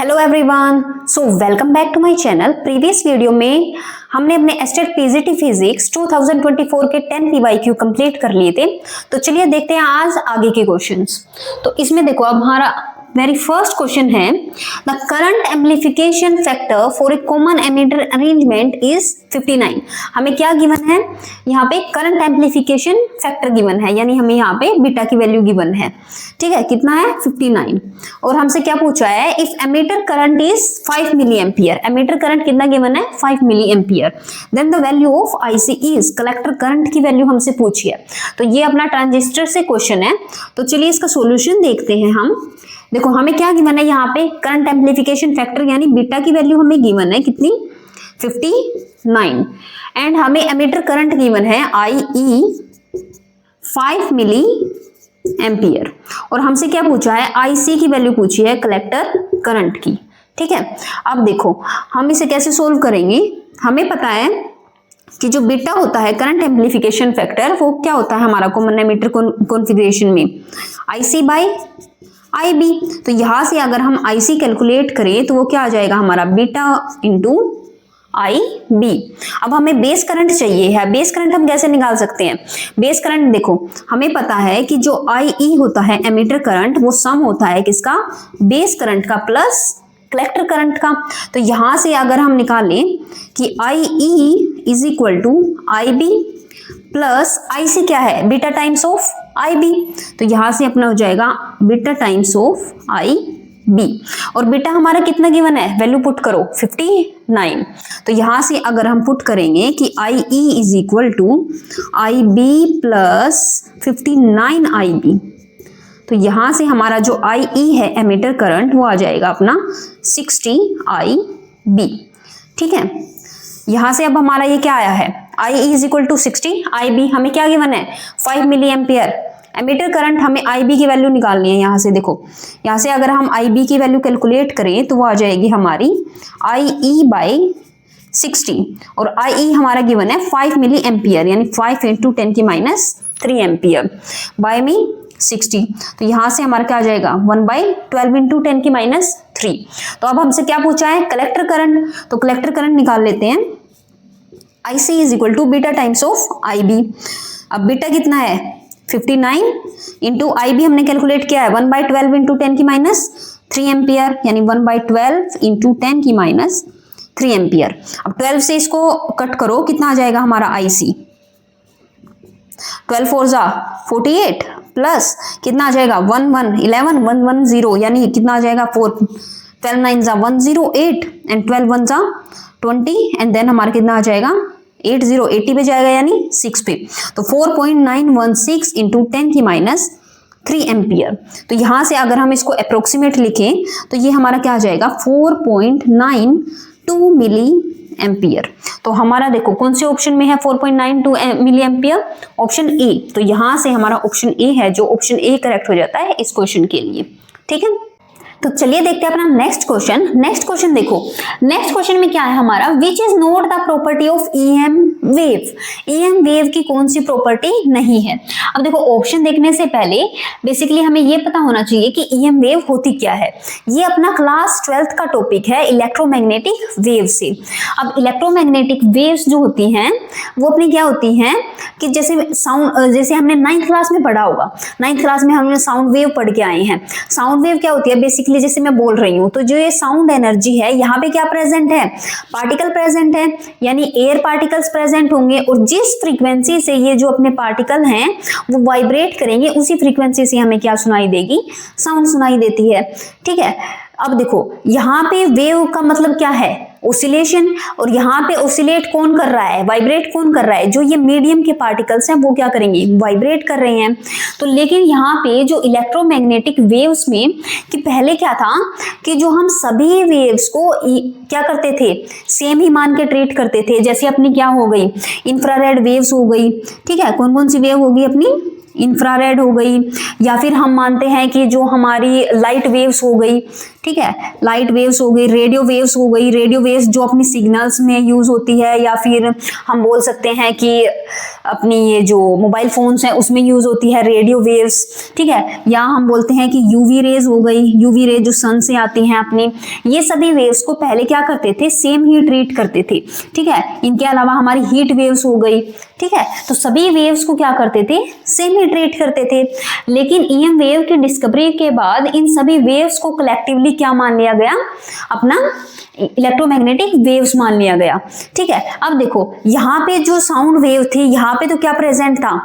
Hello everyone, so welcome back to my channel. Previous video में हमने अपने estate PGT physics 2024 के 10 PYQ complete कर लिए थे। तो चलिए देखते हैं आज आगे के क्वेश्चंस। तो इसमें देखो, अब हमारा वेरी फर्स्ट क्वेश्चन है, the current amplification factor for a common emitter arrangement is 59। हमें क्या गिवन है यहाँ पे? करंट एम्प्लीफिकेशन फैक्टर गिवन है, यानी हमें यहाँ पे बीटा की वैल्यू गिवन है। ठीक है, कितना है? 59। और हमसे क्या पूछा है? If emitter current is 5 milli ampere, emitter current कितना गिवन है? 5 milli ampere, then the value of IC is, collector current की वैल्यू हमसे पूछी है। तो ये अपना ट्रांजिस्टर से क्वेश्चन है। तो चलिए इसका सोल्यूशन देखते हैं हम। देखो हमें क्या गिवन है यहाँ पे? करंट एम्प्लीफिकेशन फैक्टर यानी बीटा की वैल्यू हमें गिवन है कितनी? 59। एंड हमें एमिटर करंट गिवन है IE 5 मिली एम्पियर, और हमसे क्या पूछा है? IC की वैल्यू पूछी है कलेक्टर करंट की। ठीक है, अब देखो हम इसे कैसे सोल्व करेंगे। हमें पता है कि जो बीटा होता है करंट एम्प्लीफिकेशन फैक्टर, वो क्या होता है हमारा कॉमन एमिटर कॉन्फ़िगरेशन में? IC by IB। तो यहां से अगर हम IC कैलकुलेट करें तो वो क्या आ जाएगा हमारा? Beta into IB। अब हमें बेस करंट चाहिए है। बेस करंट हम कैसे निकाल सकते हैं? बेस करंट देखो हमें पता है कि जो IE होता है एमिटर करंट, वो सम होता है किसका? बेस करंट का प्लस कलेक्टर करंट का। तो यहां से अगर हम निकालें कि IE is equal to IB plus IC क्या है? Beta times of IB। तो यहां से अपना हो जाएगा बीटा टाइम्स ऑफ IB। और बीटा हमारा कितना गिवन है? वैल्यू पुट करो 59। तो यहां से अगर हम पुट करेंगे कि IE is equal to IB plus 59 IB, तो यहां से हमारा जो IE है एमिटर करंट, वो आ जाएगा अपना 60 IB। ठीक है, यहां से अब हमारा ये क्या आया है? IE is equal to 60 IB। हमें क्या गिवन है? 5 मिली एम्पियर एमिटर करंट। हमें IB की वैल्यू निकालनी है। यहाँ से देखो, यहाँ से अगर हम IB की वैल्यू कैलकुलेट करें तो वो आ जाएगी हमारी IE बाई 60, और IE हमारा गिवन है 5 मिली एम्पियर, यानी 5 इंटू 10 की माइनस 3 एम्पियर बाय में 60। तो यहाँ से हमारा क्या आ जाएगा? 1/12 इंटू 10 की माइनस 3। तो अब हमसे क्या पूछा है? Collector current. तो कलेक्टर करंट निकाल लेते हैं। IC is equal to beta times of IB। अब बीटा कितना है? 59 इंटू IB हमने कैलकुलेट किया है 1/12 इंटू 10 की माइनस 3 एम्पियर, यानी 1/12 इंटू 10 की माइनस 3 एम्पियर। अब 12 से इसको कट करो, कितना आ जाएगा हमारा IC? 12 4 जा 48 प्लस कितना आ जाएगा? 11 110, यानी कितना आ जाएगा? 4 12 9 जा 108 एंड 12 1 जा 20, एंड देन हमारा कितना आ जाएगा? 80 पे जाएगा, यानी 6 पे। तो 4.916 इंटू 10 की माइनस 3 एम्पियर। तो यहां से अगर हम इसको अप्रोक्सीमेट लिखें तो ये हमारा क्या आ जाएगा? 4.92 मिली एम्पियर। तो हमारा देखो कौन से ऑप्शन में है 4.92 मिली एम्पियर? Option A. तो यहां से हमारा ऑप्शन ए है, जो ऑप्शन ए करेक्ट हो जाता है इस क्वेश्चन के लिए। ठीक है, तो चलिए देखते हैं अपना नेक्स्ट क्वेश्चन। नेक्स्ट क्वेश्चन देखो, नेक्स्ट क्वेश्चन में क्या है हमारा? Which is not the property of EM wave. EM wave की कौन सी प्रॉपर्टी नहीं है? अब देखो ऑप्शन देखने से पहले बेसिकली हमें ये पता होना चाहिए कि EM वेव होती क्या है। ये अपना क्लास 12th का टॉपिक है, इलेक्ट्रोमैग्नेटिक वेव से। अब इलेक्ट्रोमैग्नेटिक वेव्स जो होती हैं वो अपनी क्या होती हैं कि जैसे साउंड, जैसे हमने 9th क्लास में पढ़ा होगा, 9th क्लास में हमने साउंड वेव पढ़ के आए हैं। साउंड वेव क्या होती है? बेसिकली जैसे मैं बोल रही हूं, तो जो ये साउंड एनर्जी है यहाँ पे क्या प्रेजेंट है? पार्टिकल प्रेजेंट है, यानी एयर पार्टिकल्स प्रेजेंट होंगे, और जिस फ्रीक्वेंसी से ये जो अपने पार्टिकल हैं वो वाइब्रेट करेंगे, उसी फ्रीक्वेंसी से हमें क्या सुनाई देगी? साउंड सुनाई देती है। ठीक है, अब देखो यहाँ पे वेव का मतलब क्या है? ओसिलेशन। और यहाँ पे ओसिलेट कौन कर रहा है? वाइब्रेट कौन कर रहा है? जो ये मीडियम के पार्टिकल्स हैं वो क्या करेंगे? वाइब्रेट कर रहे हैं। तो लेकिन यहाँ पे जो इलेक्ट्रोमैग्नेटिक वेव्स में कि पहले क्या था कि जो हम सभी वेव्स को क्या करते थे? सेम ही मान के ट्रीट करते थे। जैसे अपनी क्या हो गई? इंफ्रारेड वेव्स हो गई। ठीक है, कौन कौन सी वेव होगी अपनी? इंफ्रारेड हो गई, या फिर हम मानते हैं कि जो हमारी लाइट वेव्स हो गई, ठीक है, लाइट वेव्स हो गई, रेडियो वेव्स हो गई, रेडियो वेव्स जो अपनी सिग्नल्स में यूज होती है, या फिर हम बोल सकते हैं कि अपनी ये जो मोबाइल फोन्स हैं उसमें यूज होती है रेडियो वेव्स, ठीक है, या हम बोलते हैं कि यूवी रेज हो गई, यूवी रेज जो सन से आती हैं अपनी, ये सभी वेव्स को पहले क्या करते थे, सेम ही ट्रीट करते थे, ठीक है। इनके अलावा हमारी हीट वेव्स हो गई, ठीक है, तो सभी वेव्स को क्या करते थे, सेम ही ट्रीट करते थे। लेकिन ईएम वेव की डिस्कवरी के बाद इन सभी वेव्स को कलेक्टिवली क्या मान लिया गया, अपना इलेक्ट्रोमैग्नेटिक वेव्स मान लिया गया, ठीक है। अब देखो यहाँ पे जो साउंड वेव थी, यहाँ पे तो क्या प्रेजेंट था,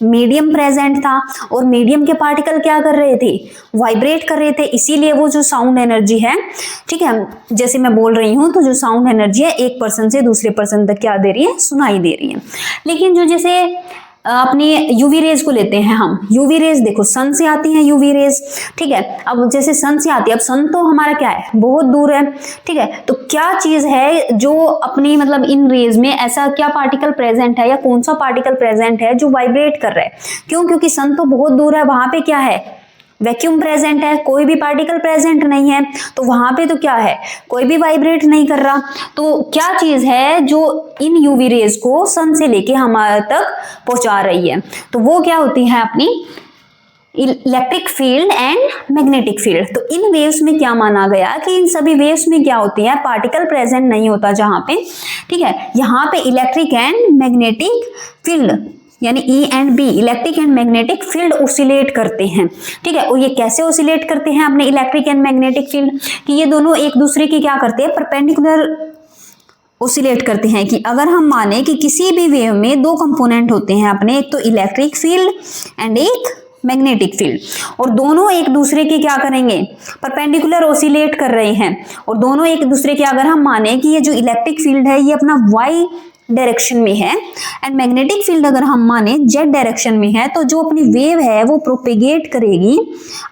मीडियम प्रेजेंट था, और मीडियम के पार्टिकल क्या कर रहे थे, वाइब्रेट कर रहे थे, इसीलिए वो जो साउंड एनर्जी है, ठीक है, जैसे मैं बोल रही हूँ, तो जो साउंड एनर्जी है एक पर्सन से दूसरे पर्सन तक क्या दे रही है, सुनाई दे रही है। लेकिन जो जैसे अपनी यूवी रेज को लेते हैं हम, यूवी रेज देखो सन से आती हैं यूवी रेज, ठीक है। अब जैसे सन से आती है, अब सन तो हमारा क्या है, बहुत दूर है, ठीक है, तो क्या चीज है जो अपनी मतलब इन रेज में ऐसा क्या पार्टिकल प्रेजेंट है, या कौन सा पार्टिकल प्रेजेंट है जो वाइब्रेट कर रहा है, क्यों, क्योंकि सन तो बहुत दूर है, वहां पे क्या है, वैक्यूम प्रेजेंट है, कोई भी पार्टिकल प्रेजेंट नहीं है, तो वहां पे तो क्या है, कोई भी वाइब्रेट नहीं कर रहा। तो क्या चीज है जो इन यूवी रेज को सन से लेके हमारे तक पहुंचा रही है, तो वो क्या होती है, अपनी electric field and magnetic field. तो इन वेव्स में क्या माना गया कि इन सभी वेव्स में क्या होती है, पार्टिकल प्रेजेंट नहीं होता जहां पे, ठीक है, यहाँ पे इलेक्ट्रिक एंड मैग्नेटिक फील्ड यानी E and B, electric and magnetic field oscillate करते हैं, ठीक है। और ये कैसे ऑसिलेट करते हैं अपने इलेक्ट्रिक एंड मैग्नेटिक फील्ड, कि ये दोनों एक दूसरे की क्या करते हैं, परपेंडिकुलर ऑसिलेट करते हैं। कि अगर हम माने कि किसी भी वेव में दो कंपोनेंट होते हैं अपने, एक तो इलेक्ट्रिक फील्ड एंड एक मैग्नेटिक फील्ड, और दोनों एक दूसरे के क्या करेंगे, परपेंडिकुलर ऑसिलेट कर रहे हैं, और दोनों एक दूसरे के, अगर हम माने कि ये जो इलेक्ट्रिक फील्ड है ये अपना वाई डायरेक्शन में है एंड मैग्नेटिक फील्ड अगर हम माने जेड डायरेक्शन में है, तो जो अपनी वेव है वो प्रोपेगेट करेगी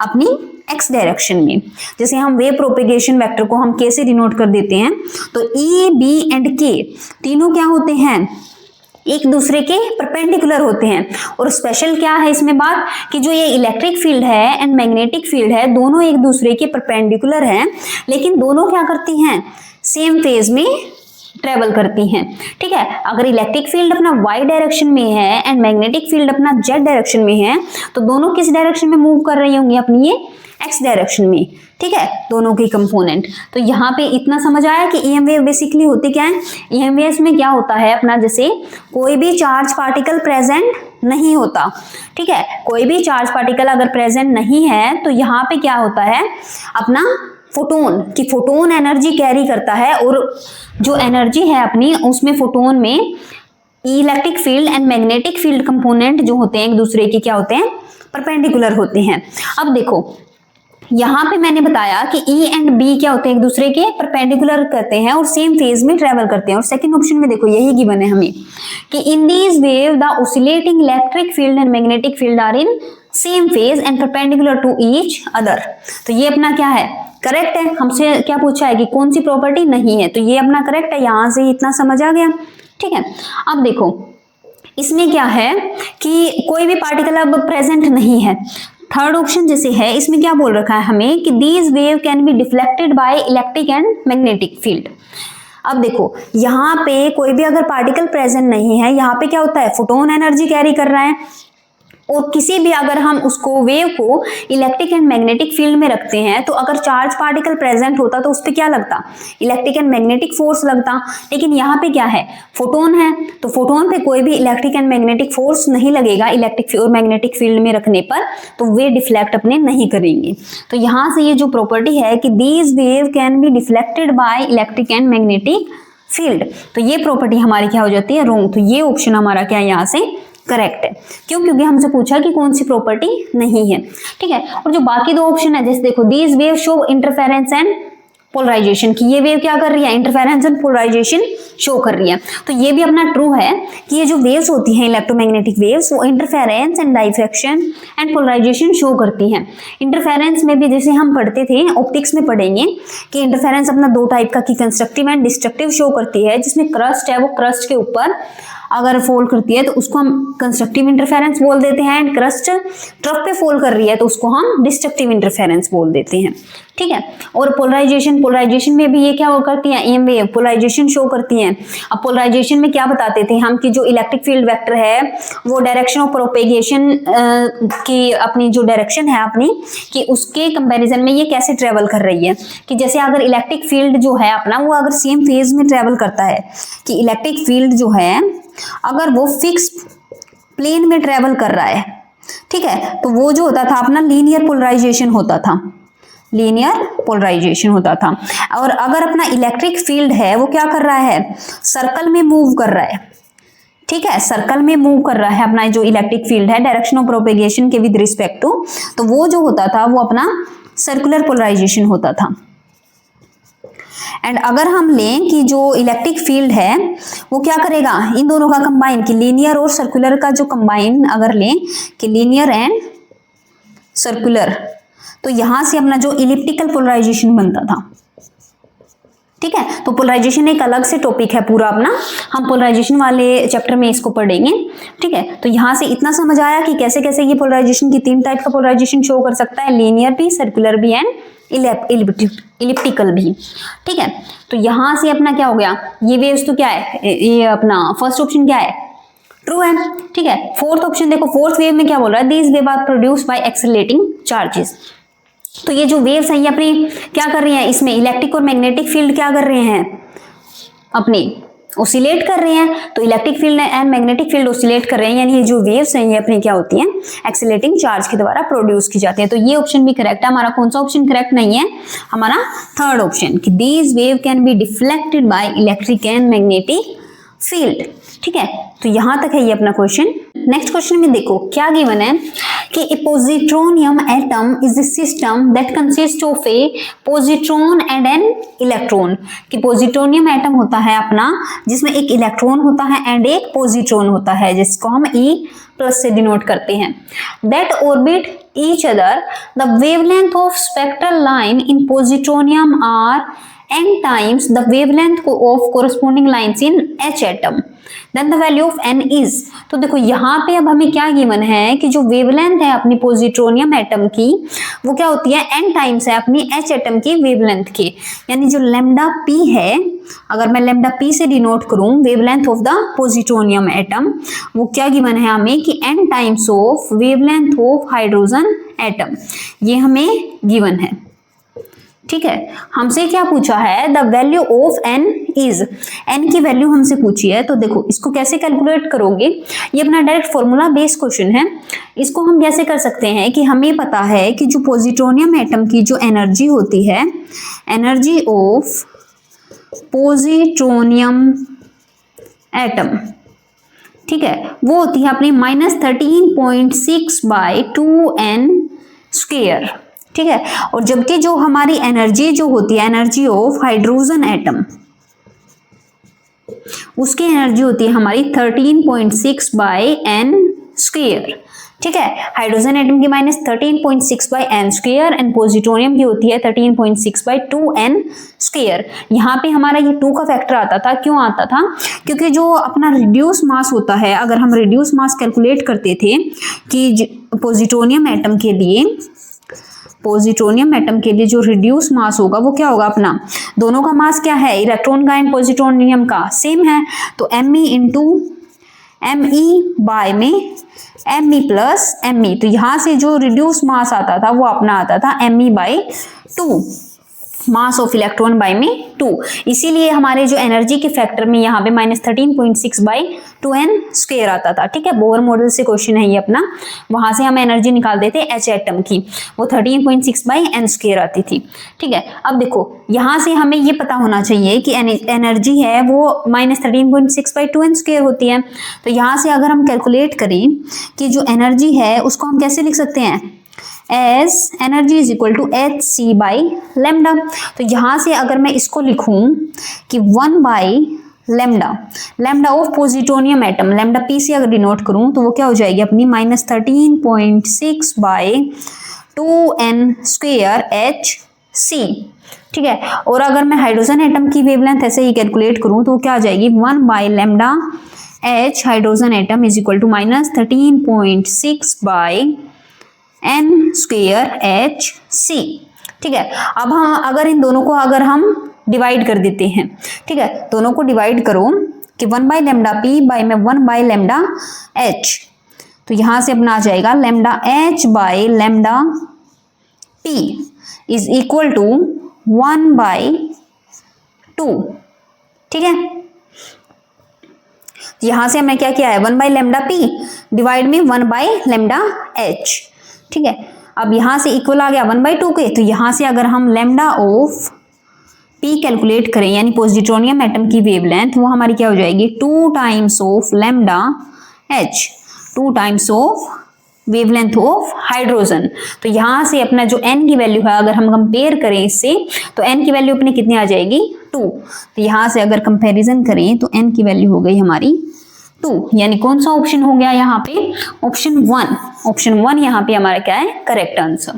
अपनी एक्स डायरेक्शन में। जैसे हम वेव प्रोपेगेशन वेक्टर को हम के से डिनोट कर देते हैं, तो ई बी एंड के तीनों क्या होते हैं, एक दूसरे के परपेंडिकुलर होते हैं। और स्पेशल क्या है इसमें बात, कि जो ये इलेक्ट्रिक फील्ड है एंड मैग्नेटिक फील्ड है, दोनों एक दूसरे के परपेंडिकुलर हैं, लेकिन दोनों क्या करती हैं, सेम फेज में ट्रेवल करती हैं, ठीक है। अगर इलेक्ट्रिक फील्ड अपना वाई डायरेक्शन में है एंड मैग्नेटिक फील्ड अपना जेड डायरेक्शन में है, तो दोनों किस डायरेक्शन में मूव कर रही होंगी, अपनी ये एक्स डायरेक्शन में, ठीक है, दोनों के कंपोनेंट। तो यहाँ पे इतना समझ आया कि ईएम वेव बेसिकली होती क्या है। ईएम वेव्स में क्या होता है अपना, जैसे कोई भी चार्ज पार्टिकल प्रेजेंट नहीं होता, ठीक है, कोई भी चार्ज पार्टिकल अगर प्रेजेंट नहीं है, तो यहाँ पे क्या होता है, अपना फोटोन की फोटोन एनर्जी कैरी करता है, और जो एनर्जी है अपनी उसमें फोटोन में electric field and magnetic field component जो होते हैं एक दूसरे के क्या होते हैं, परपेंडिकुलर होते हैं। अब देखो यहाँ पे मैंने बताया कि ई एंड बी क्या होते हैं, एक दूसरे के परपेंडिकुलर करते हैं और सेम फेज में ट्रेवल करते हैं। और सेकंड ऑप्शन में देखो यही गिवन है हमें कि in these wave the oscillating electric field and magnetic field are in same phase and perpendicular to each other. तो ये अपना क्या है, करेक्ट है। हमसे क्या पूछा है कि कौन सी प्रॉपर्टी नहीं है, तो ये अपना करेक्ट है, यहां से इतना समझ आ गया, ठीक है। अब देखो इसमें क्या है कि कोई भी पार्टिकल अब प्रेजेंट नहीं है। थर्ड ऑप्शन जैसे है इसमें क्या बोल रखा है हमें कि these wave can be deflected by electric and magnetic field. अब देखो यहाँ पे कोई भी अगर पार्टिकल प्रेजेंट नहीं है, यहाँ पे क्या होता है, फोटोन एनर्जी कैरी कर रहा है, और किसी भी अगर हम उसको वेव को इलेक्ट्रिक एंड मैग्नेटिक फील्ड में रखते हैं, तो अगर चार्ज पार्टिकल प्रेजेंट होता तो उस पर क्या लगता, इलेक्ट्रिक एंड मैग्नेटिक फोर्स लगता। लेकिन यहाँ पे क्या है, फोटोन है, तो फोटोन पे कोई भी इलेक्ट्रिक एंड मैग्नेटिक फोर्स नहीं लगेगा इलेक्ट्रिक और मैग्नेटिक फील्ड में रखने पर, तो वे डिफ्लेक्ट अपने नहीं करेंगे। तो यहाँ से ये जो प्रॉपर्टी है कि these wave can be deflected by electric and magnetic field, तो ये प्रॉपर्टी हमारी क्या हो जाती है, रॉन्ग। तो ये ऑप्शन हमारा क्या यहाँ से करेक्ट है। क्यों, क्योंकि हमसे पूछा कि कौन सी प्रॉपर्टी नहीं है, ठीक है। और जो बाकी दो ऑप्शन है, जैसे देखो these wave show interference and polarisation, कि ये वेव क्या कर रही है, इंटरफेरेंस एंड पोलराइजेशन शो कर रही है। तो ये भी अपना ट्रू है कि ये जो वेव्स होती हैं इलेक्ट्रोमैग्नेटिक वेव्स, वो interference and diffraction and polarisation show करती हैं। इंटरफेरेंस में भी जैसे हम पढ़ते थे, ऑप्टिक्स में पढ़ेंगे कि इंटरफेरेंस अपना दो टाइप का, कि कंस्ट्रक्टिव एंड डिस्ट्रक्टिव शो करती है, जिसमें क्रस्ट है वो क्रस्ट के ऊपर अगर फॉल करती है तो उसको हम कंस्ट्रक्टिव इंटरफेरेंस बोल देते हैं, एंड क्रस्ट ट्रफ पे फॉल कर रही है तो उसको हम डिस्ट्रक्टिव इंटरफेरेंस बोल देते हैं, ठीक है। और पोलराइजेशन में भी ये क्या करती है, EM वेव पोलराइजेशन शो करती हैं। अब पोलराइजेशन में क्या बताते थे हम कि जो इलेक्ट्रिक फील्ड वेक्टर है वो डायरेक्शन ऑफ प्रोपेगेशन की अपनी जो डायरेक्शन है अपनी कि उसके कंपैरिजन में ये कैसे ट्रेवल कर रही है, कि जैसे अगर इलेक्ट्रिक फील्ड जो है अपना वो अगर सेम फेज में ट्रेवल करता है, कि इलेक्ट्रिक फील्ड जो है अगर वो फिक्स प्लेन में ट्रेवल कर रहा है, ठीक है, तो वो जो होता था अपना लीनियर पोलराइजेशन होता था, लीनियर पोलराइजेशन होता था। और अगर अपना इलेक्ट्रिक फील्ड है वो क्या कर रहा है, सर्कल में मूव कर रहा है, ठीक है, सर्कल में मूव कर रहा है अपना जो इलेक्ट्रिक फील्ड है डायरेक्शन ऑफ प्रोपेगेशन के विद रिस्पेक्ट टू, तो वो जो होता था वो अपना सर्कुलर पोलराइजेशन होता था। एंड अगर हम लें कि जो इलेक्ट्रिक फील्ड है वो क्या करेगा, इन दोनों का कंबाइन, कि लीनियर और सर्कुलर का जो कंबाइन अगर लें कि लीनियर एंड सर्कुलर, तो यहां से अपना जो इलिप्टिकल पोलराइजेशन बनता था, ठीक है। तो पोलराइजेशन एक अलग से टॉपिक है पूरा अपना, हम पोलराइजेशन वाले चैप्टर में इसको पढ़ेंगे, ठीक है। तो यहाँ से इतना समझ आया कि कैसे कैसे ये पोलराइजेशन की 3 टाइप का पोलराइजेशन शो कर सकता है, लीनियर भी, सर्कुलर भी एंड इलिप्टिकल भी, ठीक है। तो यहाँ से अपना क्या हो गया, ये वेव्स तो क्या है, ये अपना फर्स्ट ऑप्शन क्या है, ट्रू है, ठीक है। फोर्थ ऑप्शन देखो, फोर्थ वेव में क्या बोल रहा है, these wave are produced by accelerating charges. तो ये जो वेव्स हैं ये अपनी क्या कर रही हैं, इसमें इलेक्ट्रिक और मैग्नेटिक फील्ड क्या कर रहे हैं, अपनी ओसिलेट कर रहे हैं। तो electric field and magnetic field oscillate कर रहे हैं, यानी ये जो वेव्स हैं ये अपनी क्या होती हैं, एक्सेलरेटिंग चार्ज के द्वारा प्रोड्यूस की जाती है। तो ये ऑप्शन भी करेक्ट है। हमारा कौन सा ऑप्शन करेक्ट नहीं है, हमारा थर्ड ऑप्शन, कि these wave can be deflected by electric and magnetic field, ठीक है। तो यहां तक है ये अपना क्वेश्चन। नेक्स्ट क्वेश्चन में देखो क्या गिवन है कि a positronium atom is a system that consist of a positron and an electron. कि पॉजिट्रोनियम एटम होता है अपना जिसमें एक इलेक्ट्रॉन होता है एंड एक पॉजिट्रॉन होता है, जिसको हम E+ से डिनोट करते हैं। That orbit each other, the wavelength of spectral line in positronium are n times the wavelength of corresponding lines in H atom, then the value of n is। तो देखो यहाँ पे अब हमें क्या गिवन है कि जो वेवलेंथ है अपनी पॉजिट्रोनियम एटम की वो क्या होती है, n टाइम्स है अपनी H एटम की वेवलेंथ के, यानी जो लैम्डा p है, अगर मैं लैम्डा p से डिनोट करूं wavelength of the positronium atom, वो क्या गिवन है हमें कि n times of wavelength of hydrogen atom, ये हमें गिवन है, ठीक है। हमसे क्या पूछा है, the value of n is, n की वैल्यू हमसे पूछी है। तो देखो इसको कैसे कैलकुलेट करोगे, ये अपना डायरेक्ट फॉर्मूला बेस्ड क्वेश्चन है। इसको हम कैसे कर सकते हैं कि हमें पता है कि जो पॉजिट्रोनियम एटम की जो एनर्जी होती है, एनर्जी ऑफ पॉजिट्रोनियम एटम, ठीक है, वो होती है अपनी -13.6/2n², ठीक है। और जबकि जो हमारी एनर्जी जो होती है, एनर्जी ऑफ हाइड्रोजन एटम, उसकी एनर्जी होती है हमारी 13.6/n², ठीक है। हाइड्रोजन एटम की -13.6/n² एंड पॉजिट्रोनियम की होती है 13.6/2n²। यहाँ पे हमारा ये 2 का फैक्टर आता था, क्यों आता था, क्योंकि जो अपना रिड्यूस मास होता है, अगर हम रिड्यूस मास कैलकुलेट करते थे कि पॉजिट्रोनियम एटम के लिए, पॉजिट्रोनियम एटम के लिए जो रिड्यूस मास होगा वो क्या होगा अपना, दोनों का मास क्या है, इलेक्ट्रॉन का एंड पॉजिट्रोनियम का सेम है, तो Me इंटू Me बाय में Me+Me, तो यहाँ से जो रिड्यूस मास आता था वो अपना आता था Me/2, mass of electron by में 2। इसीलिए हमारे जो एनर्जी के फैक्टर में यहाँ पे -13.6/2n² आता था, ठीक है। बोर मॉडल से क्वेश्चन है ये अपना, वहां से हम एनर्जी निकाल देते H एटम की, वो 13.6/n² आती थी, ठीक है। अब देखो यहाँ से हमें ये पता होना चाहिए कि एनर्जी है वो -13.6/2n² होती है। तो यहाँ से अगर हम कैलकुलेट करें कि जो एनर्जी है उसको हम कैसे लिख सकते हैं, as energy is equal to hc/λ। तो यहाँ से अगर मैं इसको लिखूं कि 1/λ, lambda of positronium atom, lambda p से अगर डिनोट करूं तो वो क्या हो जाएगी अपनी -13.6/2n² H सी, ठीक है। और अगर मैं हाइड्रोजन एटम की वेवलेंथ ऐसे ही कैलकुलेट करूं तो क्या आ जाएगी 1/λ H hydrogen atom is equal to -13.6 by n square HC, ठीक है। अब हम अगर इन दोनों को अगर हम डिवाइड कर देते हैं, ठीक है, दोनों को डिवाइड करो कि 1/λP बाई में 1/λH, तो यहां से अपना आ जाएगा λH by λP is equal to 1/2, ठीक है। यहां से हमें क्या किया है 1/λP डिवाइड में 1/λH, ठीक है। अब यहां से इक्वल आ गया 1/2 के, तो यहां से अगर हम लैम्डा ऑफ P कैलकुलेट करें यानी पॉजिट्रोनियम एटम की वेवलेंथ, वो हमारी क्या हो जाएगी 2 times of λH, 2 times of wavelength of hydrogen. तो यहां से अपना जो n की वैल्यू है अगर हम कंपेयर करें इससे, तो n की वैल्यू अपनी कितनी आ जाएगी 2। तो यहां से अगर कंपैरिजन करें तो n की वैल्यू हो गई हमारी 2, यानी कौन सा ऑप्शन हो गया यहाँ पे ऑप्शन 1। ऑप्शन 1 यहाँ पे हमारा क्या है करेक्ट आंसर।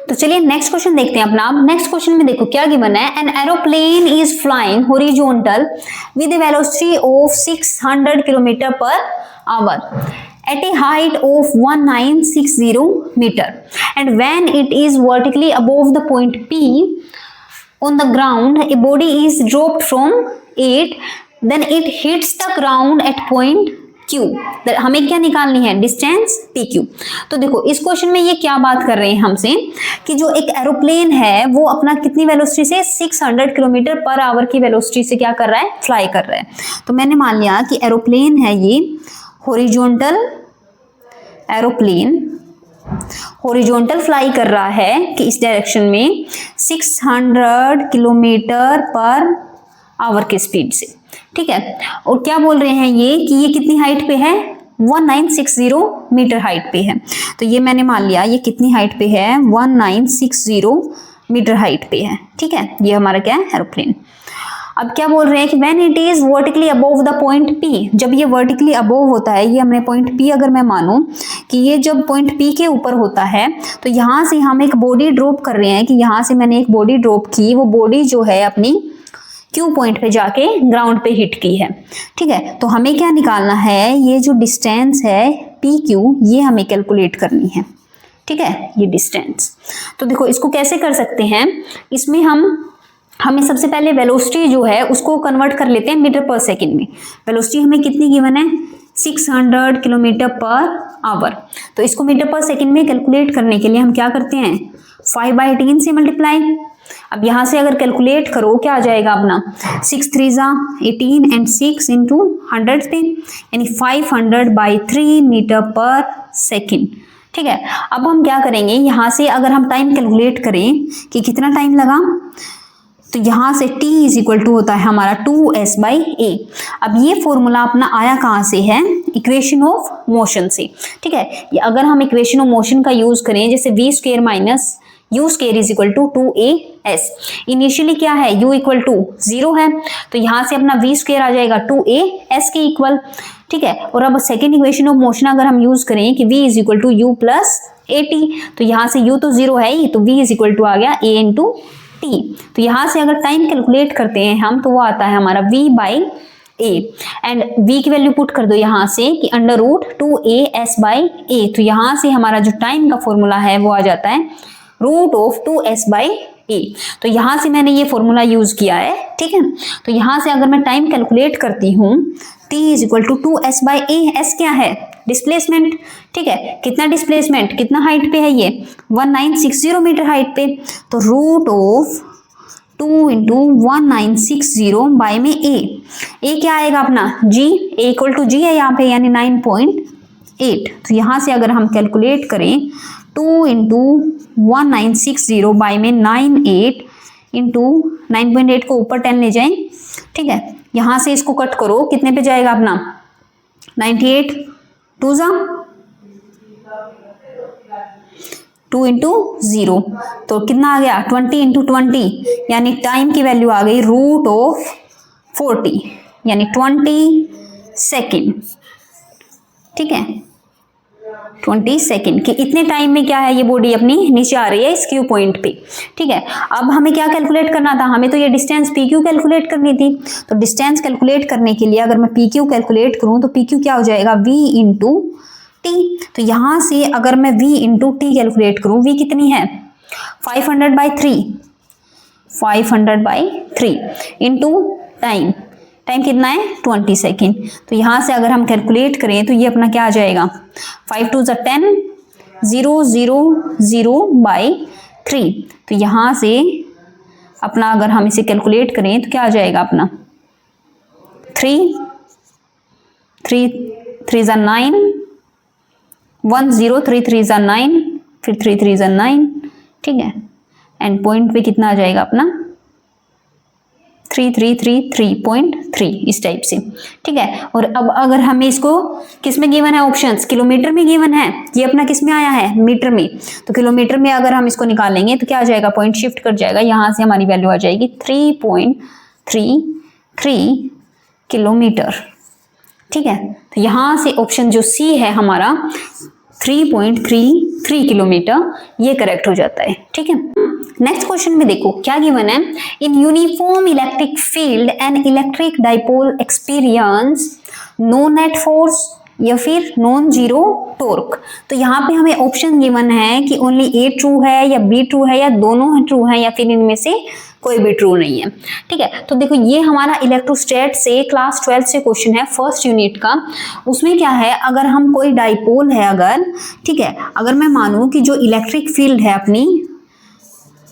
तो चलिए नेक्स्ट क्वेश्चन देखते हैं अपना। नेक्स्ट क्वेश्चन में देखो क्या गिवन है, an aeroplane is flying horizontal with A velocity of 600 kilometre per hour at a height of 1960 meter, and when it is vertically above the point P on the ground, a body is dropped from it, then it hits the ground at point Q। हमें क्या निकालनी है distance PQ। तो देखो इस question में ये क्या बात कर रहे हैं हमसे कि जो एक एरोप्लेन है वो अपना कितनी वेलोसिटी से 600 किलोमीटर पर आवर की वेलोसिटी से क्या कर रहा है फ्लाई कर रहा है। तो मैंने मान लिया कि एरोप्लेन है ये हॉरिजॉन्टल एरोप्लेन हॉरिजॉन्टल फ्लाई कर रहा है कि इस डायरेक्शन में 600 किलोमीटर पर आवर के स्पीड से, ठीक है। और क्या बोल रहे हैं ये कि ये कितनी हाइट पे है 1960 मीटर हाइट पे है। तो ये मैंने मान लिया ये कितनी हाइट पे है 1960 मीटर हाइट पे है, ठीक है। ये हमारा क्या है एरोप्लेन। अब क्या बोल रहे हैं कि when it is vertically above the point P, जब ये वर्टिकली अबोव होता है, ये हमने पॉइंट P अगर मैं मानूं कि ये जब पॉइंट P के ऊपर होता है तो यहाँ से हम एक बॉडी ड्रॉप कर रहे हैं कि यहाँ से मैंने एक बॉडी ड्रॉप की, वो बॉडी जो है अपनी Q पॉइंट पे जाके ग्राउंड पे हिट की है, ठीक है। तो हमें क्या निकालना है, ये जो डिस्टेंस है PQ ये हमें कैलकुलेट करनी है, ठीक है, ये डिस्टेंस। तो देखो इसको कैसे कर सकते हैं, इसमें हमें सबसे पहले वेलोसिटी जो है उसको कन्वर्ट कर लेते हैं मीटर पर सेकंड में। वेलोसिटी हमें कितनी गिवन है 600 किलोमीटर पर आवर। तो इसको मीटर पर सेकंड में कैलकुलेट करने के लिए हम क्या करते हैं 5/18 से मल्टीप्लाई। अब यहाँ से अगर कैलकुलेट करो क्या आ जाएगा अपना 6 3 जा 18 एंड 6 इंटू 100 पे, यानी 500/3 मीटर पर सेकेंड, ठीक है। अब हम क्या करेंगे यहाँ से अगर हम टाइम कैलकुलेट करें कि कितना टाइम लगा, तो यहाँ से t इज इक्वल टू होता है हमारा 2s/a। अब ये फॉर्मूला अपना आया कहाँ से है इक्वेशन ऑफ मोशन से, ठीक है। ये अगर हम इक्वेशन ऑफ मोशन का यूज करें जैसे v² minus u² is equal to 2as, initially क्या है u इक्वल टू 0 है, तो यहाँ से अपना v² आ जाएगा 2as के इक्वल, ठीक है। और अब सेकेंड इक्वेशन ऑफ मोशन अगर हम यूज करें कि v is equal to u plus at, तो यहाँ से u तो 0 है ही, तो v इज इक्वल टू आ गया a इंटू t। तो यहाँ से अगर टाइम कैलकुलेट करते हैं हम तो वो आता है हमारा v/a, एंड v की वैल्यू पुट कर दो यहाँ से कि √2as/a। तो यहाँ से हमारा जो टाइम का फॉर्मूला है वो आ जाता है √2s/a। तो यहाँ से मैंने ये फॉर्मूला यूज किया है, ठीक है। तो यहाँ से अगर मैं टाइम कैलकुलेट करती हूँ t is equal to 2s/a। s क्या है डिस्प्लेसमेंट, ठीक है। कितना डिस्प्लेसमेंट कितना हाइट पे है ये 1960 मीटर हाइट पे, तो √2 इंटू 1960 बाई में a क्या आएगा अपना g, a equal to g है यहाँ पे यानी 9.8। तो यहाँ से अगर हम कैलकुलेट करें 2 इंटू 1960 बाई में 9.8 इंटू 9.8 को ऊपर 10 ले जाएं, ठीक है। यहाँ से इसको कट करो कितने पे जाएगा अपना 98 2 जा 2 इंटू 0, तो कितना आ गया 20 इंटू 20, यानी टाइम की वैल्यू आ गई √40 यानी 20 सेकेंड, ठीक है। 20 सेकेंड कि इतने टाइम में क्या है ये बॉडी अपनी नीचे आ रही है इस क्यू पॉइंट पे। ठीक है, अब हमें क्या कैलकुलेट करना था, हमें तो ये डिस्टेंस पी क्यू कैलकुलेट करनी थी। तो डिस्टेंस कैलकुलेट करने के लिए अगर मैं पी क्यू कैलकुलेट करूं तो पी क्यू क्या हो जाएगा, वी इंटू टी। तो यहां से अगर मैं वी इंटू टी कैलकुलेट करूं, वी कितनी है 500/3, 500/3 इंटू टाइम, टाइम कितना है 20 सेकेंड। तो यहाँ से अगर हम कैलकुलेट करें तो ये अपना क्या आ जाएगा 5 2 10, 0 0 0/3। तो यहाँ से अपना अगर हम इसे कैलकुलेट करें तो क्या आ जाएगा अपना 3 3 3 9, 1 0 3 3 9, फिर 3 3 9। ठीक है, एंड पॉइंट पे कितना आ जाएगा अपना 3333.3 इस टाइप से। ठीक है, और अब अगर हमें इसको किस में गिवन है, ऑप्शंस किलोमीटर में गिवन है, ये अपना किस में आया है मीटर में। तो किलोमीटर में अगर हम इसको निकालेंगे तो क्या आ जाएगा, पॉइंट शिफ्ट कर जाएगा, यहाँ से हमारी वैल्यू आ जाएगी 3.33 किलोमीटर। ठीक है, तो यहाँ से ऑप्शन जो सी है हमारा 3.33 किलोमीटर ये करेक्ट हो जाता है। ठीक है, नेक्स्ट क्वेश्चन में देखो क्या गिवन है, in uniform electric field and electric dipole experience no net force या फिर नॉन जीरो टॉर्क। तो यहाँ पे हमें ऑप्शन गिवन है कि ओनली ए ट्रू है या बी ट्रू है या दोनों ट्रू है या फिर इनमें से कोई भी ट्रू नहीं है। ठीक है, तो देखो ये हमारा इलेक्ट्रोस्टैट से क्लास 12 से क्वेश्चन है फर्स्ट यूनिट का। उसमें क्या है, अगर हम कोई डाइपोल है अगर, ठीक है, अगर मैं मानूं कि जो इलेक्ट्रिक फील्ड है अपनी,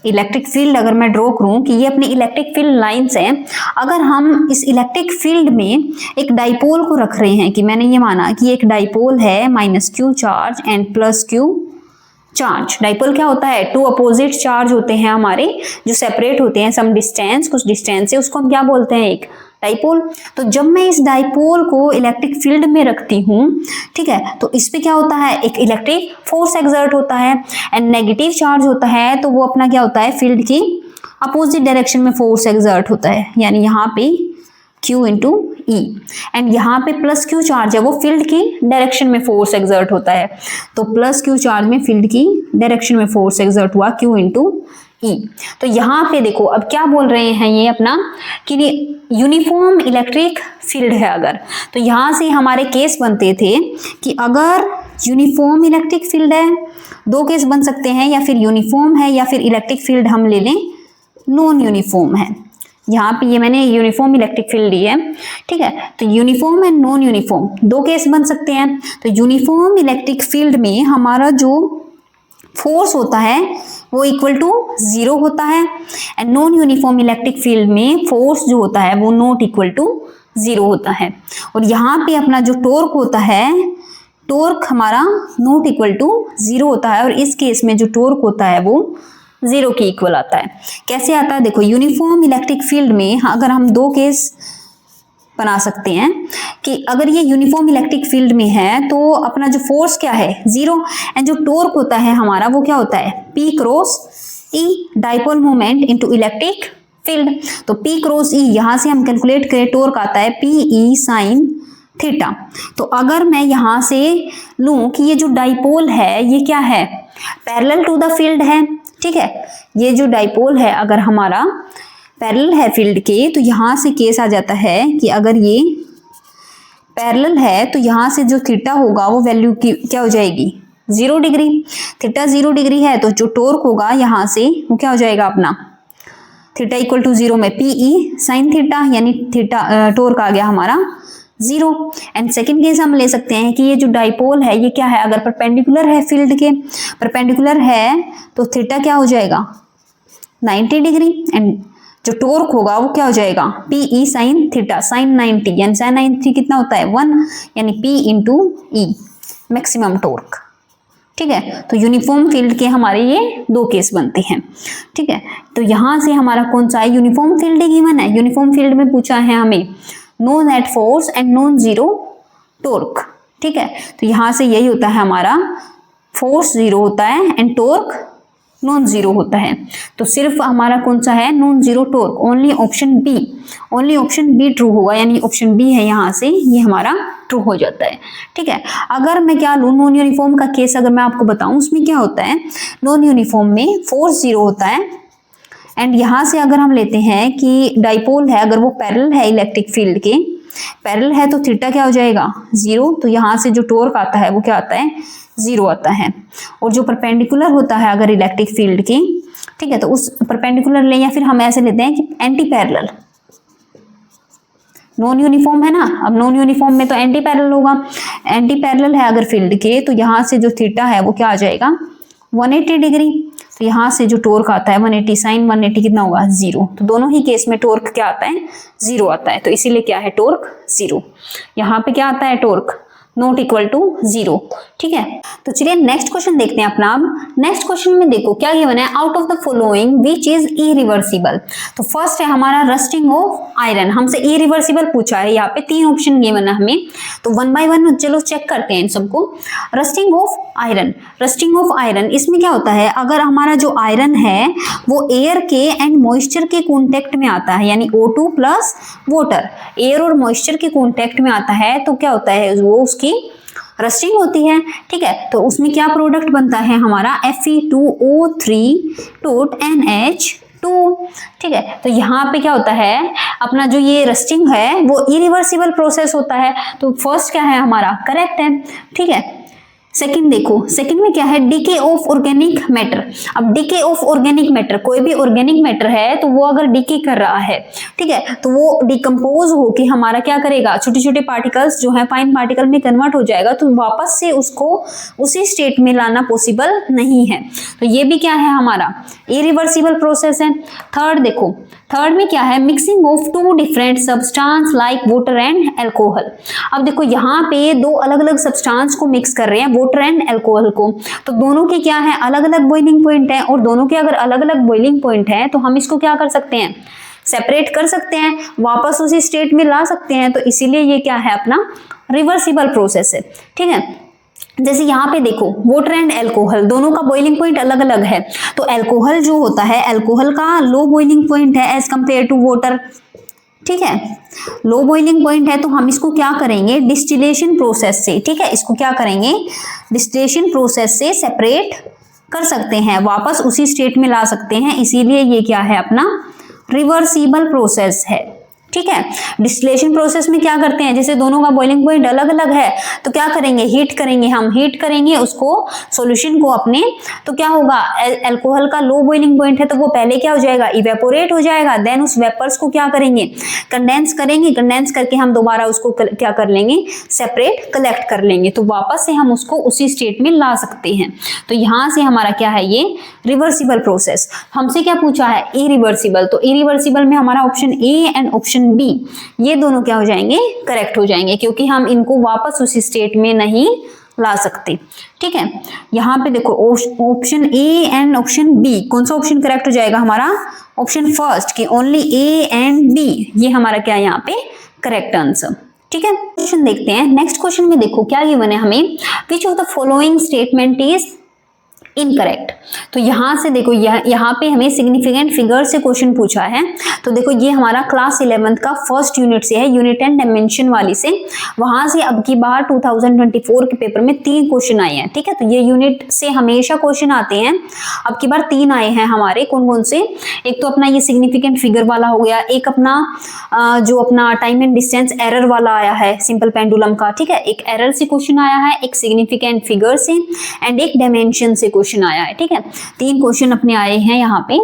इलेक्ट्रिक फील्ड अगर मैं ड्रॉ करूं कि ये अपनी इलेक्ट्रिक फील्ड लाइंस हैं, अगर हम इस इलेक्ट्रिक फील्ड में एक डाइपोल को रख रहे हैं कि मैंने ये माना कि एक डाइपोल है -q charge and +q charge. Dipole क्या होता है, टू अपोजिट चार्ज होते हैं हमारे जो सेपरेट होते हैं सम डिस्टेंस, कुछ डिस्टेंस से, उसको हम क्या बोलते हैं, एक डाइपोल। तो जब मैं इस डाइपोल को इलेक्ट्रिक फील्ड में रखती हूँ, ठीक है, तो इस पे क्या होता है, एक इलेक्ट्रिक फोर्स एक्सर्ट होता है एंड नेगेटिव चार्ज होता है, तो वो अपना क्या होता है, फील्ड की अपोजिट डायरेक्शन में फोर्स एक्सर्ट होता है, यानी यहाँ पे Q इंटू ई, एंड यहाँ पे +q चार्ज है वो फील्ड की डायरेक्शन में फोर्स एक्सर्ट होता है। तो +q चार्ज में फील्ड की डायरेक्शन में फोर्स एक्सर्ट हुआ Q इंटू ई। तो यहाँ पे देखो अब क्या बोल रहे हैं ये अपना कि यूनिफॉर्म इलेक्ट्रिक फील्ड है अगर, तो यहाँ से हमारे केस बनते थे कि अगर यूनिफॉर्म इलेक्ट्रिक फील्ड है, दो केस बन सकते हैं, या फिर यूनिफॉर्म है या फिर इलेक्ट्रिक फील्ड हम ले लें नॉन यूनिफॉर्म है। यहाँ पे ये मैंने यूनिफॉर्म इलेक्ट्रिक फील्ड ली है। ठीक है, तो यूनिफॉर्म एंड नॉन यूनिफॉर्म दो केस बन सकते हैं। तो यूनिफॉर्म इलेक्ट्रिक फील्ड में हमारा जो फोर्स होता है वो इक्वल टू 0 होता है, and non uniform electric field में फोर्स जो होता है वो नॉट इक्वल टू 0 होता है। और यहाँ पे अपना जो टॉर्क होता है, टॉर्क हमारा नॉट इक्वल टू 0 होता है, और इस केस में जो टॉर्क होता है वो 0 के इक्वल आता है। कैसे आता है, देखो यूनिफॉर्म इलेक्ट्रिक फील्ड में अगर हम दो केस बना सकते हैं कि अगर ये यूनिफॉर्म इलेक्ट्रिक फील्ड में है तो अपना जो फोर्स क्या है 0, एंड जो टॉर्क होता है हमारा वो क्या होता है P cross E, dipole moment into electric field. तो P क्रॉस E यहाँ से हम कैलकुलेट करें, टॉर्क आता है PE sin थीटा। तो अगर मैं यहाँ से लूँ कि ये जो डाइपोल है ये क्या है, पैरेलल टू द फील्ड है। ठीक है, ये जो डाइपोल है अगर हमारा पैरेलल है फील्ड के, तो यहाँ से केस आ जाता है कि अगर ये पैरेलल है तो यहाँ से जो थीटा होगा वो वैल्यू की क्या हो जाएगी 0 डिग्री। थीटा 0 डिग्री है तो जो टॉर्क होगा यहाँ से वो क्या हो जाएगा अपना थीटा इक्वल टू 0 में PE sin थीटा, यानी थीटा टॉर्क आ गया हमारा 0। एंड सेकेंड केस हम ले सकते हैं कि ये जो डाइपोल है ये क्या है, अगर परपेंडिकुलर है फील्ड के, परपेंडिकुलर है तो थीटा क्या हो जाएगा 90 डिग्री, एंड जो टॉर्क होगा वो क्या हो जाएगा PE sin थीटा sin 90, यानी sin 90 कितना होता है 1, यानी P इंटू ई मैक्सिमम टॉर्क। ठीक है, तो यूनिफॉर्म फील्ड के हमारे ये दो केस बनते हैं। ठीक है, तो यहाँ से हमारा कौन सा है, यूनिफॉर्म फील्ड गिवन है। यूनिफॉर्म फील्ड में पूछा है हमें no net force and non zero torque. ठीक है, तो यहाँ से यही होता है हमारा फोर्स 0 होता है एंड टॉर्क नॉन जीरो होता है। तो सिर्फ हमारा कौन सा है, non zero torque, only option be true होगा, यानी ऑप्शन बी है यहाँ से ये हमारा ट्रू हो जाता है। ठीक है, अगर मैं क्या लूँ, नॉन यूनिफॉर्म का केस अगर मैं आपको बताऊं, उसमें क्या होता है, नॉन यूनिफॉर्म में फोर्स जीरो होता है, एंड यहाँ से अगर हम लेते हैं कि डाइपोल है, अगर वो पैरेलल है इलेक्ट्रिक फील्ड के, पैरेलल है तो थीटा क्या हो जाएगा, जीरो, तो यहाँ से जो टॉर्क आता है वो क्या आता है, जीरो आता है। और जो परपेंडिकुलर होता है अगर इलेक्ट्रिक फील्ड की, ठीक है, तो उस परपेंडिकुलर ले, या फिर हम ऐसे लेते हैं कि एंटी पैरेलल, नॉन यूनिफॉर्म है ना, अब नॉन यूनिफॉर्म में तो एंटी पैरेलल होगा, एंटी पैरेलल है अगर फील्ड के, तो यहाँ से जो थीटा है वो क्या आ जाएगा, 180 डिग्री। तो यहाँ से जो टॉर्क आता है 180 साइन 180 कितना होगा, जीरो। तो दोनों ही केस में टॉर्क क्या आता है, जीरो आता है, तो इसीलिए क्या है, टॉर्क जीरो। यहाँ पे क्या आता है, torque not equal to zero. ठीक है, तो चलिए नेक्स्ट क्वेश्चन देखते हैं अपना। अब नेक्स्ट क्वेश्चन में देखो क्या गिवन है, out of the following which is irreversible. तो फर्स्ट है हमारा रस्टिंग ऑफ आयरन, हमसे इरिवर्सिबल पूछा है, यहाँ पे 3 ऑप्शन गिवन है हमें, तो 1 बाय 1 चलो चेक करते हैं इन सबको। रस्टिंग ऑफ आयरन, इसमें क्या होता है, अगर हमारा जो आयरन है वो एयर के एंड मॉइस्चर के कॉन्टेक्ट में आता है, यानी O2 प्लस वाटर, एयर और मॉइस्चर के कॉन्टेक्ट में आता है, तो क्या होता है, वो उसकी रस्टिंग होती है। ठीक है, तो उसमें क्या प्रोडक्ट बनता है हमारा, Fe2O3 NH2। ठीक है, तो यहाँ पे क्या होता है, अपना जो ये रस्टिंग है वो इरिवर्सिबल प्रोसेस होता है, तो फर्स्ट क्या है हमारा, करेक्ट है। ठीक है, सेकंड देखो, सेकंड में क्या है, डीके ऑफ ऑर्गेनिक मैटर। अब डीके ऑफ ऑर्गेनिक मैटर, कोई भी ऑर्गेनिक मैटर है तो वो अगर डीके कर रहा है, ठीक है, तो वो डिकम्पोज होके हमारा क्या करेगा, छोटे छोटे पार्टिकल्स जो है फाइन पार्टिकल में कन्वर्ट हो जाएगा, तो वापस से उसको उसी स्टेट में लाना पॉसिबल नहीं है, तो ये भी क्या है हमारा इरिवर्सिबल प्रोसेस है। थर्ड देखो, थर्ड में क्या है, mixing of 2 different substance like water and alcohol. अब देखो यहाँ पे 2 अलग अलग सब्सटेंस को मिक्स कर रहे हैं, वाटर एंड अल्कोहल को, तो दोनों के क्या है, अलग अलग बॉइलिंग पॉइंट है, और दोनों के अगर अलग अलग बॉइलिंग पॉइंट है तो हम इसको क्या कर सकते हैं, सेपरेट कर सकते हैं, वापस उसी स्टेट में ला सकते हैं, तो इसीलिए ये क्या है अपना रिवर्सिबल प्रोसेस है। ठीक है, जैसे यहाँ पे देखो वाटर एंड अल्कोहल दोनों का बॉइलिंग पॉइंट अलग अलग है, तो अल्कोहल जो होता है, अल्कोहल का लो बॉइलिंग पॉइंट है एज कंपेयर टू वाटर। ठीक है, लो बॉइलिंग पॉइंट है, तो हम इसको क्या करेंगे, डिस्टिलेशन प्रोसेस से, ठीक है, इसको क्या करेंगे, डिस्टिलेशन प्रोसेस से सेपरेट कर सकते हैं, वापस उसी स्टेट में ला सकते हैं, इसीलिए ये क्या है अपना रिवर्सिबल प्रोसेस है। ठीक है, डिस्टिलेशन प्रोसेस में क्या करते हैं, जैसे दोनों का बॉइलिंग पॉइंट अलग अलग है, तो क्या करेंगे, हीट करेंगे, हम हीट करेंगे उसको सॉल्यूशन को अपने, तो क्या होगा, अल्कोहल का लो बॉइलिंग पॉइंट है तो वो पहले क्या हो जाएगा, इवेपोरेट हो जाएगा, देन उस वेपर्स को क्या करेंगे, कंडेंस करेंगे, कंडेंस करके हम दोबारा उसको क्या कर लेंगे, सेपरेट कलेक्ट कर लेंगे, तो वापस से हम उसको उसी स्टेट में ला सकते हैं। तो यहाँ से हमारा क्या है, ये रिवर्सिबल प्रोसेस। हमसे क्या पूछा है, इरिवर्सिबल, तो इरिवर्सिबल में हमारा option A and option B ये दोनों क्या हो जाएंगे, करेक्ट हो जाएंगे, क्योंकि हम इनको वापस उसी स्टेट में नहीं ला सकते। ठीक है, यहाँ पे देखो option A and option B, कौन सा ऑप्शन करेक्ट हो जाएगा हमारा, ऑप्शन फर्स्ट की ओनली ए एंड बी, ये हमारा क्या है यहाँ पे करेक्ट आंसर। ठीक है, क्वेश्चन देखते हैं। नेक्स्ट क्वेश्चन में देखो क्या गिवन है हमें, विच of the following statement is incorrect. तो यहाँ से देखो यहाँ पे हमें सिग्निफिकेंट फिगर से क्वेश्चन पूछा है, तो देखो ये हमारा क्लास 11th का फर्स्ट यूनिट से है, यूनिट एंड डायमेंशन वाली से, वहां से अब की बार 2024 के पेपर में 3 क्वेश्चन आए हैं। ठीक है, तो ये यूनिट से हमेशा क्वेश्चन आते हैं, अब की बार 3 आए हैं हमारे, कौन कौन से, एक तो अपना ये सिग्निफिकेंट फिगर वाला हो गया, एक अपना जो अपना टाइम एंड डिस्टेंस एरर वाला आया है सिंपल पेंडुलम का। ठीक है, एक एरर से क्वेश्चन आया है, एक सिग्निफिकेंट फिगर से, एंड एक डायमेंशन से क्वेश्चन आया है। ठीक है, 3 क्वेश्चन अपने आए हैं यहाँ पे,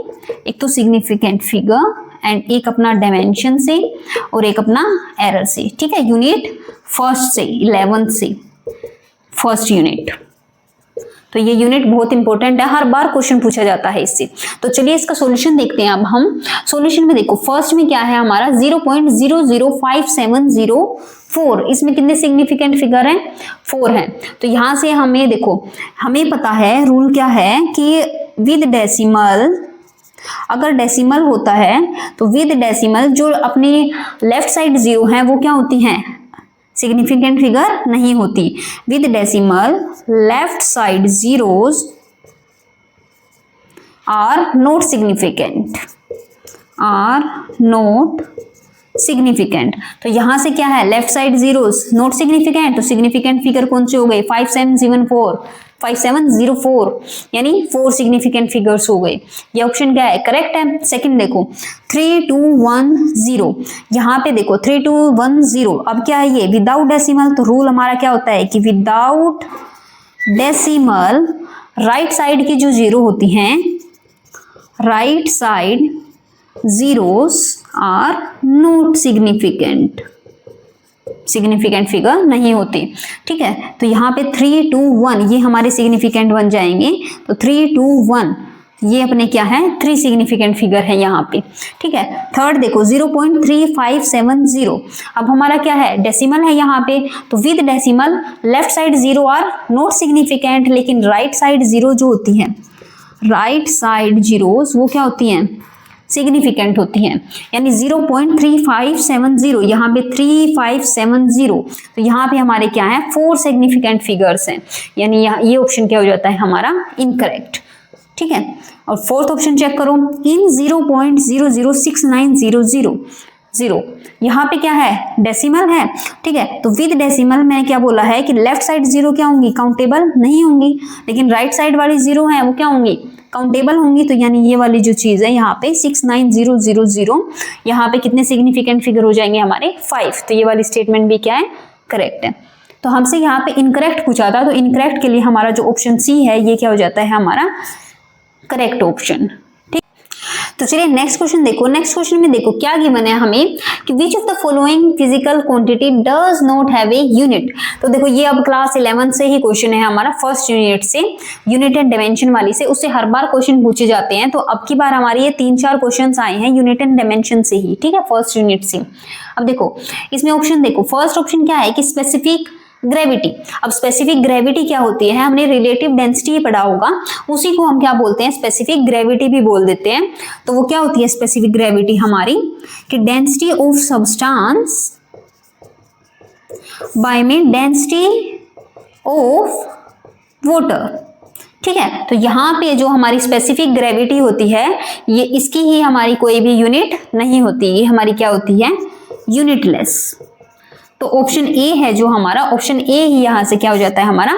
एक तो सिग्निफिकेंट फिगर एंड एक अपना डायमेंशन से और एक अपना एरर से। ठीक है, यूनिट फर्स्ट से 11th से फर्स्ट यूनिट, तो ये यूनिट बहुत इंपॉर्टेंट है, हर बार क्वेश्चन पूछा जाता है इससे। तो चलिए इसका सॉल्यूशन देखते हैं। अब हम सॉल्यूशन में देखो फर्स्ट में क्या है हमारा 0.005704, इसमें कितने सिग्निफिकेंट फिगर हैं, 4 हैं। तो यहाँ से हमें देखो, हमें पता है रूल क्या है कि विद डेसिमल, अगर डेसिमल होता है तो विद डेसिमल जो अपने लेफ्ट साइड 0 हैं वो क्या होती हैं, सिग्निफिकेंट फिगर नहीं होती। With decimal left side zeros are not significant, are not significant. तो यहां से क्या है, left side zeros not significant, तो सिग्निफिकेंट फिगर कौन से हो गए, 5704 यानी 4 सिग्निफिकेंट फिगर्स हो गए। ये ऑप्शन क्या है, करेक्ट है। सेकंड देखो 3210, यहाँ पे देखो 3210, अब क्या है ये विदाउट डेसिमल, तो रूल हमारा क्या होता है कि विदाउट डेसिमल राइट साइड की जो जीरो होती हैं, right side zeros are not significant, significant figure नहीं होती। ठीक है, तो यहाँ पे 321 ये हमारे सिग्निफिकेंट बन जाएंगे, तो 321 ये अपने क्या है 3 सिग्निफिकेंट फिगर है यहाँ पे। ठीक है, थर्ड देखो 0.3570, अब हमारा क्या है डेसिमल है यहाँ पे, तो with decimal left side zero are not significant, लेकिन राइट साइड जीरो जो होती है, राइट साइड जीरोस वो क्या होती हैं, सिग्निफिकेंट होती हैं। यानी 0.3570 यहाँ पे 3570, तो यहाँ पे हमारे क्या है 4 सिग्निफिकेंट फिगर्स हैं, यानी ये ऑप्शन क्या हो जाता है हमारा इनकरेक्ट। ठीक है, और फोर्थ ऑप्शन चेक करो, इन 0.006900, यहाँ पे क्या है डेसिमल है। ठीक है, तो विद डेसिमल मैंने क्या बोला है कि लेफ्ट साइड जीरो क्या होंगी, काउंटेबल नहीं होंगी, लेकिन राइट साइड वाली जीरो है वो क्या होंगी, काउंटेबल होंगी। तो यानी ये वाली जो चीज है यहाँ पे 69000, यहाँ पे कितने सिग्निफिकेंट फिगर हो जाएंगे हमारे 5, तो ये वाली स्टेटमेंट भी क्या है करेक्ट है। तो हमसे यहाँ पे इनकरेक्ट पूछा था, तो इनकरेक्ट के लिए हमारा जो ऑप्शन सी है ये क्या हो जाता है हमारा करेक्ट ऑप्शन। ठीक, तो चलिए नेक्स्ट क्वेश्चन देखो। नेक्स्ट क्वेश्चन में देखो क्या गिवन है हमें कि विच of the following physical quantity does not have a unit. तो देखो ये अब क्लास 11 से ही क्वेश्चन है हमारा, फर्स्ट यूनिट से, यूनिट एंड डायमेंशन वाली से, उससे हर बार क्वेश्चन पूछे जाते हैं। तो अब की बार हमारी ये 3-4 क्वेश्चन आए हैं यूनिट एंड डायमेंशन से ही। ठीक है, फर्स्ट यूनिट से। अब देखो इसमें ऑप्शन देखो, फर्स्ट ऑप्शन क्या है कि स्पेसिफिक ग्रेविटी। अब स्पेसिफिक ग्रेविटी क्या होती है, हमने रिलेटिव डेंसिटी पढ़ा होगा, उसी को हम क्या बोलते हैं स्पेसिफिक ग्रेविटी भी बोल देते हैं। तो वो क्या होती है स्पेसिफिक ग्रेविटी हमारी कि डेंसिटी ऑफ सब्सटेंस बाय में डेंसिटी ऑफ वाटर। ठीक है, तो यहाँ पे जो हमारी स्पेसिफिक ग्रेविटी होती है ये इसकी ही हमारी कोई भी यूनिट नहीं होती, ये हमारी क्या होती है यूनिटलेस। तो ऑप्शन ए है जो हमारा, ऑप्शन ए ही यहाँ से क्या हो जाता है हमारा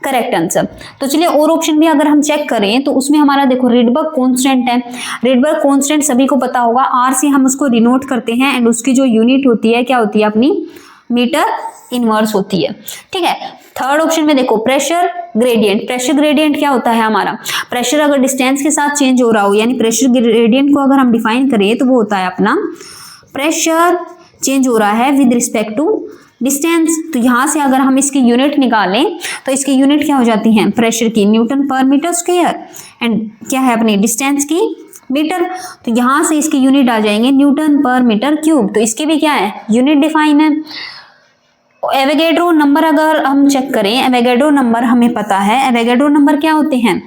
करेक्ट आंसर। तो चलिए और ऑप्शन भी अगर हम चेक करें तो उसमें हमारा देखो रिडबर्ग कांस्टेंट है। रिडबर्ग कांस्टेंट सभी को पता होगा, आर से हम उसको डिनोट करते हैं एंड उसकी जो यूनिट होती है क्या होती है अपनी मीटर इनवर्स होती है। ठीक है, थर्ड ऑप्शन में देखो प्रेशर ग्रेडियंट। प्रेशर ग्रेडियंट क्या होता है हमारा, प्रेशर अगर डिस्टेंस के साथ चेंज हो रहा हो, यानी प्रेशर ग्रेडियंट को अगर हम डिफाइन करें तो वो होता है अपना प्रेशर चेंज हो रहा है विद रिस्पेक्ट टू डिस्टेंस। तो यहाँ से अगर हम इसकी यूनिट निकालें तो इसकी यूनिट क्या हो जाती है प्रेशर की न्यूटन पर मीटर स्क्वायर एंड क्या है अपनी डिस्टेंस की मीटर। तो यहाँ से इसकी यूनिट आ जाएंगे न्यूटन पर मीटर क्यूब। तो इसकी भी क्या है यूनिट डिफाइन है। एवोगैड्रो नंबर अगर हम चेक करें, एवोगैड्रो नंबर हमें पता है, एवोगैड्रो नंबर क्या होते हैं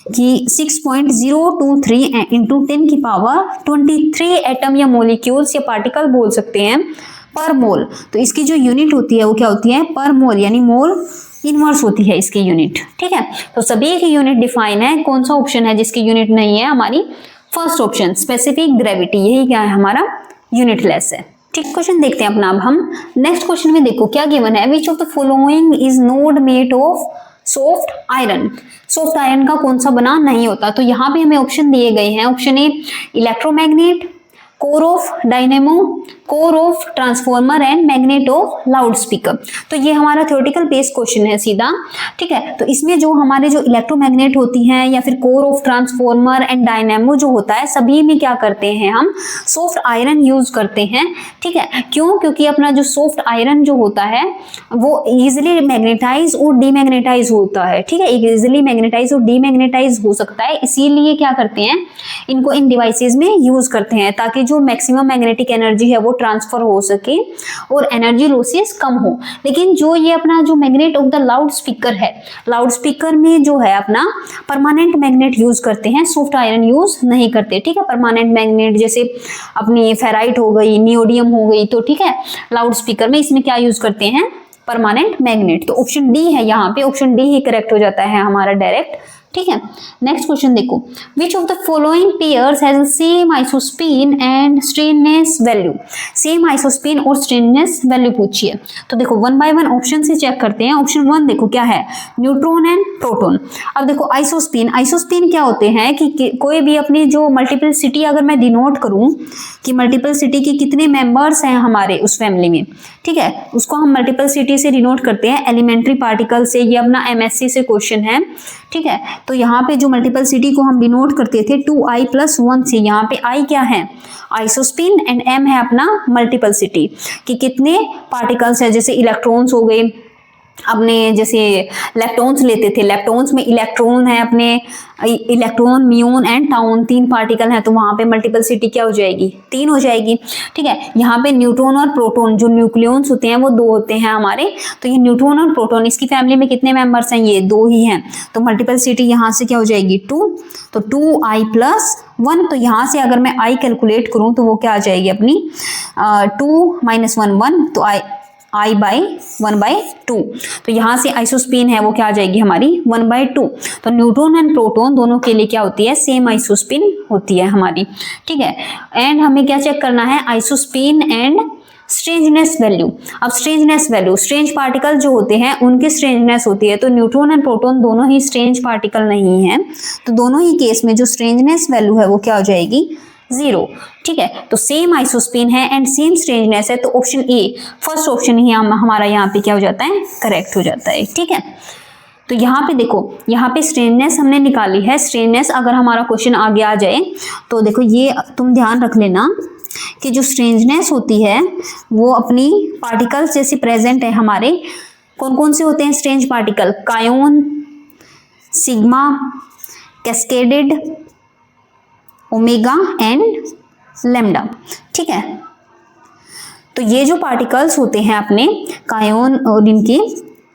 कि 6.023 इंटू 10 की पावर 23 एटम या मोलिक्यूल्स या पार्टिकल बोल सकते हैं पर मोल। तो इसकी जो यूनिट होती है वो क्या होती है पर मोल, यानी मोल इनवर्स होती है इसकी यूनिट। ठीक है, तो सभी की यूनिट डिफाइन है। कौन सा ऑप्शन है जिसकी यूनिट नहीं है, हमारी फर्स्ट ऑप्शन स्पेसिफिक ग्रेविटी, यही क्या है हमारा यूनिटलेस है। ठीक, क्वेश्चन देखते हैं अपना अब हम। नेक्स्ट क्वेश्चन में देखो क्या गिवन है, विच of the following is not made of soft iron. Soft iron का कौन सा बना नहीं होता। तो यहाँ पे हमें ऑप्शन दिए गए हैं, option A electromagnet, core of dynamo, core of transformer and magnet of loud speaker. तो ये हमारा थ्योरेटिकल बेस्ड क्वेश्चन है सीधा। ठीक है, तो इसमें जो हमारे जो इलेक्ट्रोमैग्नेट होती हैं या फिर core of transformer and dynamo जो होता है, सभी में क्या करते हैं हम सॉफ्ट आयरन यूज करते हैं। ठीक है, क्यों, क्योंकि अपना जो सॉफ्ट आयरन जो होता है वो इजिली मैग्नेटाइज और डीमैग्नेटाइज होता है। ठीक है, इजिली मैग्नेटाइज और डीमैग्नेटाइज हो सकता है, इसीलिए क्या करते हैं इनको इन डिवाइसेज में यूज करते हैं ताकि जो मैक्सिमम मैग्नेटिक एनर्जी है वो ट्रांसफर हो सके और एनर्जी लॉसेस कम हो। लेकिन जो ये अपना जो magnet of the loud speaker है, लाउड स्पीकर में जो है अपना परमानेंट मैग्नेट यूज करते हैं, सॉफ्ट आयरन यूज नहीं करते। ठीक है, परमानेंट मैग्नेट जैसे अपनी फेराइट हो गई, नियोडियम हो गई, तो ठीक है लाउड स्पीकर में इसमें क्या यूज करते हैं परमानेंट मैग्नेट। तो ऑप्शन डी है यहाँ पे, ऑप्शन डी ही करेक्ट हो जाता है हमारा डायरेक्ट ठीक है। नेक्स्ट क्वेश्चन देखो, which of the following pairs has same isospin and strangeness value. Same isospin और स्ट्रेननेस वैल्यू पूछी है। तो देखो वन बाय वन ऑप्शन से चेक करते हैं। ऑप्शन 1 देखो क्या है, न्यूट्रॉन एंड प्रोटॉन। अब देखो आइसोस्पिन, आइसोस्पिन क्या होते हैं कि कोई भी अपनी जो मल्टीपलिसिटी अगर मैं डिनोट करूं कि मल्टीपलिसिटी के कितने मेंबर्स हैं हमारे उस फैमिली में, ठीक है, उसको हम मल्टीपलिसिटी से डिनोट करते हैं, एलिमेंट्री पार्टिकल से। ये अपना एमएससी से क्वेश्चन है, ठीक है। तो यहाँ पे जो मल्टीपलिसिटी को हम डिनोट करते थे 2i+1 से, यहाँ पे i क्या है, आइसोस्पिन, एंड m है अपना मल्टीपलिसिटी कि कितने पार्टिकल्स है। जैसे इलेक्ट्रॉन्स हो गए अपने, जैसे लेप्टॉन्स लेते थे, लेप्टॉन्स में इलेक्ट्रॉन है अपने, इलेक्ट्रॉन, म्यून एंड टाउन, 3 पार्टिकल हैं, तो वहां पे मल्टीपलिसिटी क्या हो जाएगी, 3 हो जाएगी, ठीक है। यहाँ पे न्यूट्रॉन और प्रोटॉन जो न्यूक्लियॉन्स होते हैं वो 2 होते हैं हमारे। तो ये न्यूट्रॉन और प्रोटॉन, इसकी फैमिली में कितने मेंबर्स हैं, ये 2 ही हैं। तो मल्टीपलिसिटी यहाँ से क्या हो जाएगी 2, तो 2i+1। तो यहाँ से अगर मैं i कैलकुलेट करूँ तो वो क्या आ जाएगी अपनी 2 - 1 1, तो i/1/2। तो यहाँ से आइसोस्पिन है वो क्या आ जाएगी हमारी 1/2। तो न्यूट्रॉन एंड प्रोटॉन दोनों के लिए क्या होती है, सेम आइसोस्पिन होती है हमारी, ठीक है। एंड हमें क्या चेक करना है, आइसोस्पिन एंड स्ट्रेंजनेस वैल्यू। अब स्ट्रेंजनेस वैल्यू, स्ट्रेंज पार्टिकल जो होते हैं उनकी स्ट्रेंजनेस होती है। तो न्यूट्रॉन एंड प्रोटॉन दोनों ही स्ट्रेंज पार्टिकल नहीं है, तो दोनों ही केस में जो स्ट्रेंजनेस वैल्यू है वो क्या हो जाएगी 0, ठीक है। तो सेम आइसोस्पिन है एंड सेम स्ट्रेंजनेस है, तो ऑप्शन ए, फर्स्ट ऑप्शन ही हमारा यहाँ पे क्या हो जाता है, करेक्ट हो जाता है, ठीक है। तो यहाँ पे देखो, यहाँ पे स्ट्रेंजनेस हमने निकाली है। स्ट्रेंजनेस अगर हमारा क्वेश्चन आगे आ जाए तो देखो ये तुम ध्यान रख लेना कि जो स्ट्रेंजनेस होती है वो अपनी पार्टिकल्स जैसे प्रेजेंट है हमारे, कौन कौन से होते हैं strange particle, kaon, sigma, cascaded, omega and lambda, ठीक है। तो ये जो पार्टिकल्स होते हैं अपने कायोन, और इनकी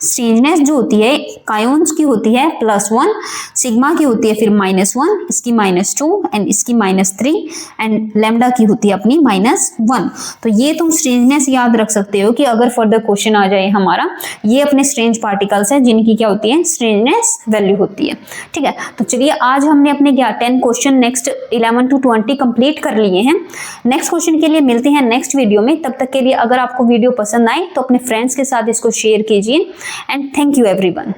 स्ट्रेंजनेस जो होती है कायोन्स की होती है +1, सिग्मा की होती है फिर -1, इसकी -2 एंड इसकी -3 एंड लैम्डा की होती है अपनी -1। तो ये तुम स्ट्रेंजनेस याद रख सकते हो कि अगर फर्दर क्वेश्चन आ जाए हमारा, ये अपने स्ट्रेंज पार्टिकल्स हैं जिनकी क्या होती है, स्ट्रेंजनेस वैल्यू होती है, ठीक है। तो चलिए आज हमने अपने 10 क्वेश्चन नेक्स्ट 11 to 20 कंप्लीट कर लिए हैं। नेक्स्ट क्वेश्चन के लिए मिलते हैं नेक्स्ट वीडियो में। तब तक के लिए अगर आपको वीडियो पसंद आए तो अपने फ्रेंड्स के साथ इसको शेयर कीजिए। And thank you everyone.